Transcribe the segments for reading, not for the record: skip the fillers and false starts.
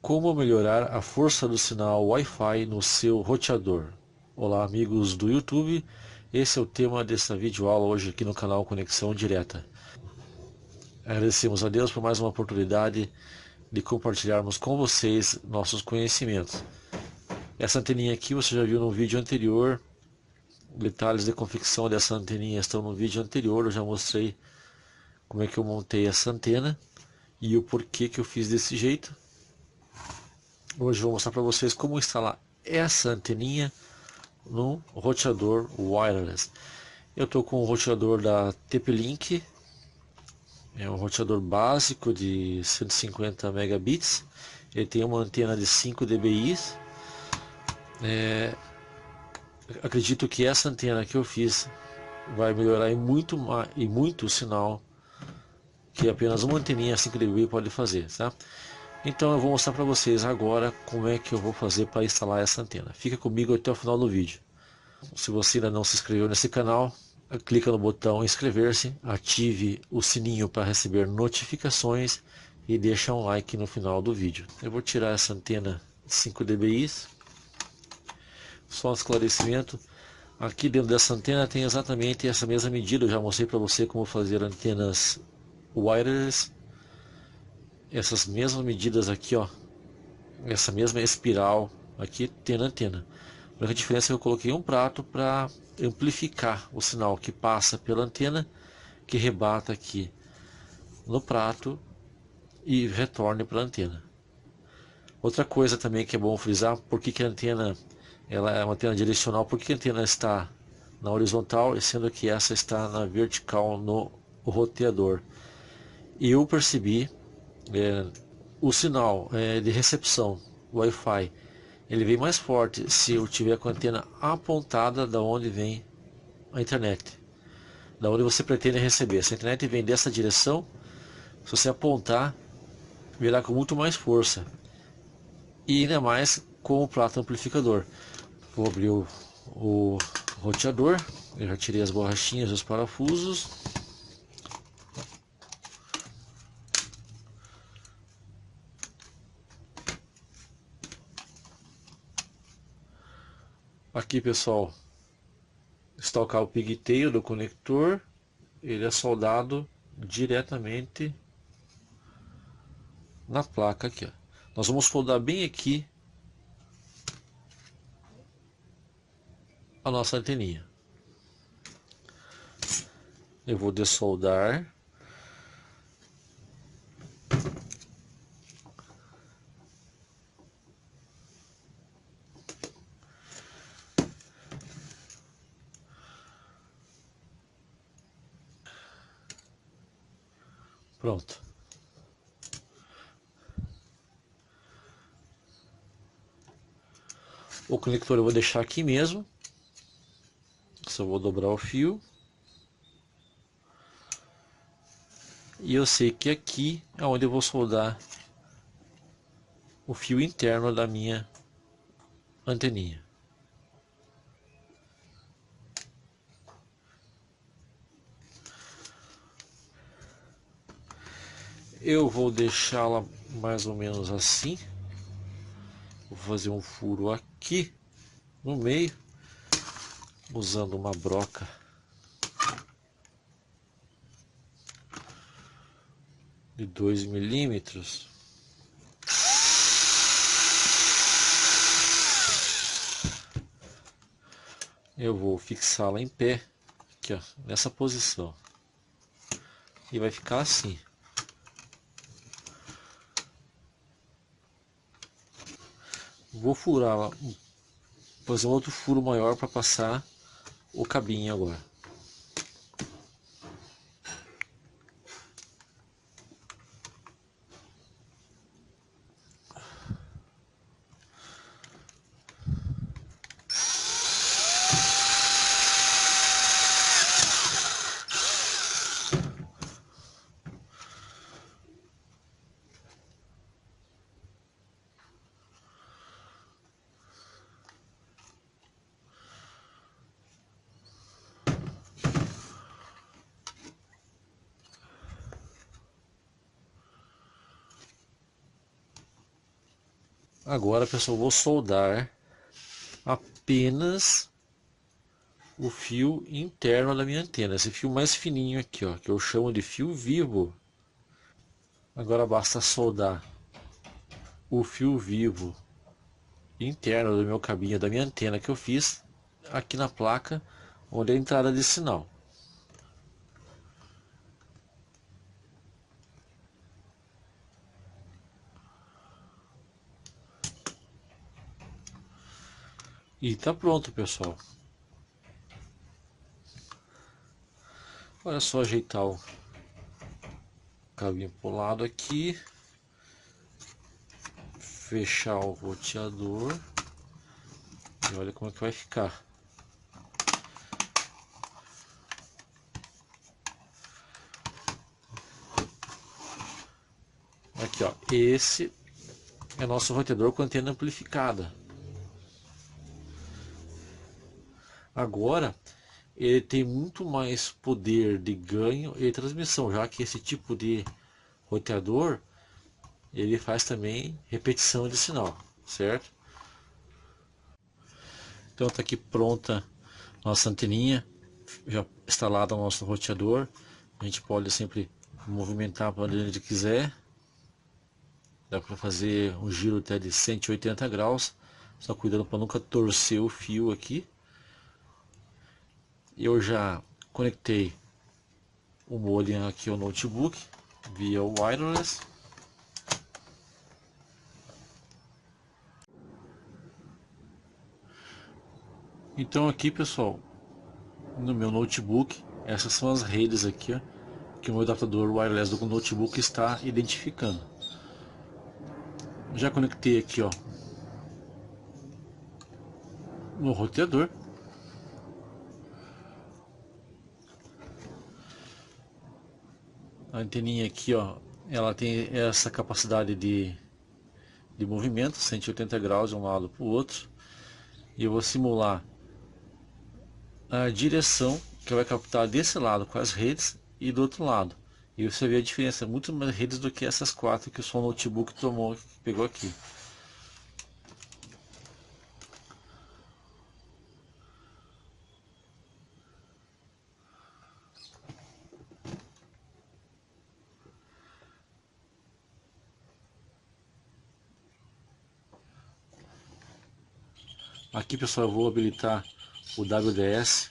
Como melhorar a força do sinal Wi-Fi no seu roteador? Olá amigos do YouTube, esse é o tema dessa videoaula hoje aqui no canal Conexão Direta. Agradecemos a Deus por mais uma oportunidade de compartilharmos com vocês nossos conhecimentos. Essa anteninha aqui você já viu no vídeo anterior, detalhes de confecção dessa anteninha estão no vídeo anterior, eu já mostrei como é que eu montei essa antena e o porquê que eu fiz desse jeito. Hoje eu vou mostrar para vocês como instalar essa anteninha no roteador wireless. Eu estou com o roteador da TP-Link, é um roteador básico de 150 megabits. Ele tem uma antena de 5 dBi. Acredito que essa antena que eu fiz vai melhorar e muito o sinal que apenas uma anteninha 5 dBi pode fazer, tá? Então eu vou mostrar para vocês agora como é que eu vou fazer para instalar essa antena. Fica comigo até o final do vídeo. Se você ainda não se inscreveu nesse canal, clica no botão inscrever-se, ative o sininho para receber notificações e deixa um like no final do vídeo. Eu vou tirar essa antena 5 dBi. Só um esclarecimento, aqui dentro dessa antena tem exatamente essa mesma medida. Eu já mostrei para você como fazer antenas wireless. Essas mesmas medidas aqui, ó, essa mesma espiral aqui tem na antena. A única diferença é que eu coloquei um prato para amplificar o sinal que passa pela antena, que rebata aqui no prato e retorne para a antena. Outra coisa também que é bom frisar, por que a antena ela é uma antena direcional, por que a antena está na horizontal, sendo que essa está na vertical no roteador. E eu percebi o sinal de recepção Wi-Fi, ele vem mais forte se eu tiver com a antena apontada da onde vem a internet, da onde você pretende receber. Se a internet vem dessa direção, se você apontar, virá com muito mais força e ainda mais com o prato amplificador. Vou abrir o roteador, eu já tirei as borrachinhas dos parafusos. Aqui, pessoal, está o cabo pigtail do conector, ele é soldado diretamente na placa aqui, ó. Nós vamos soldar bem aqui a nossa anteninha. Eu vou dessoldar. Pronto. O conector eu vou deixar aqui mesmo. Só vou dobrar o fio. E eu sei que aqui é onde eu vou soldar o fio interno da minha anteninha. Eu vou deixá-la mais ou menos assim. Vou fazer um furo aqui no meio, usando uma broca de 2 milímetros. Eu vou fixá-la em pé, aqui ó, nessa posição, e vai ficar assim. Vou furá-la, fazer um outro furo maior para passar o cabinho agora. Agora, pessoal, vou soldar apenas o fio interno da minha antena, esse fio mais fininho aqui, ó, que eu chamo de fio vivo. Agora basta soldar o fio vivo interno do meu cabinho, da minha antena que eu fiz aqui na placa onde é a entrada de sinal. E tá pronto, pessoal. Olha só, ajeitar o cabinho pro lado aqui, fechar o roteador e olha como é que vai ficar. Aqui, ó, esse é nosso roteador com antena amplificada. Agora ele tem muito mais poder de ganho e transmissão, já que esse tipo de roteador ele faz também repetição de sinal, certo? Então está aqui pronta nossa anteninha, já instalada no nosso roteador. A gente pode sempre movimentar para onde a gente quiser. Dá para fazer um giro até de 180 graus, só cuidando para nunca torcer o fio aqui. Eu já conectei o modem aqui ao notebook via wireless. Então aqui, pessoal, no meu notebook, essas são as redes aqui, ó, que o meu adaptador wireless do notebook está identificando. Já conectei aqui, ó, no roteador. A anteninha aqui, ó, ela tem essa capacidade de movimento, 180 graus de um lado para o outro. E eu vou simular a direção que vai captar desse lado com as redes e do outro lado. E você vê a diferença, muito mais redes do que essas 4 que o seu notebook pegou aqui. Aqui, pessoal, eu vou habilitar o WDS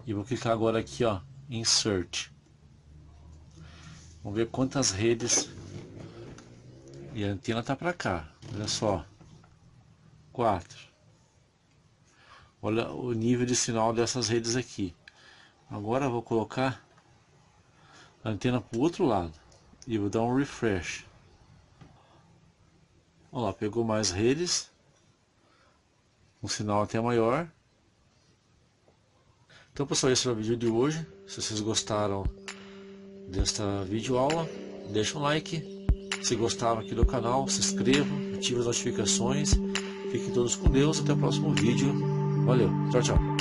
e vou clicar agora aqui, ó, Insert. Vamos ver quantas redes. E a antena tá para cá. Olha só, 4. Olha o nível de sinal dessas redes aqui. Agora eu vou colocar a antena para o outro lado e vou dar um refresh. Olha lá, pegou mais redes, um sinal até maior. Então, pessoal, esse é o vídeo de hoje. Se vocês gostaram desta videoaula, deixa um like. Se gostaram aqui do canal, se inscrevam, ative as notificações. Fiquem todos com Deus, até o próximo vídeo. Valeu, tchau, tchau.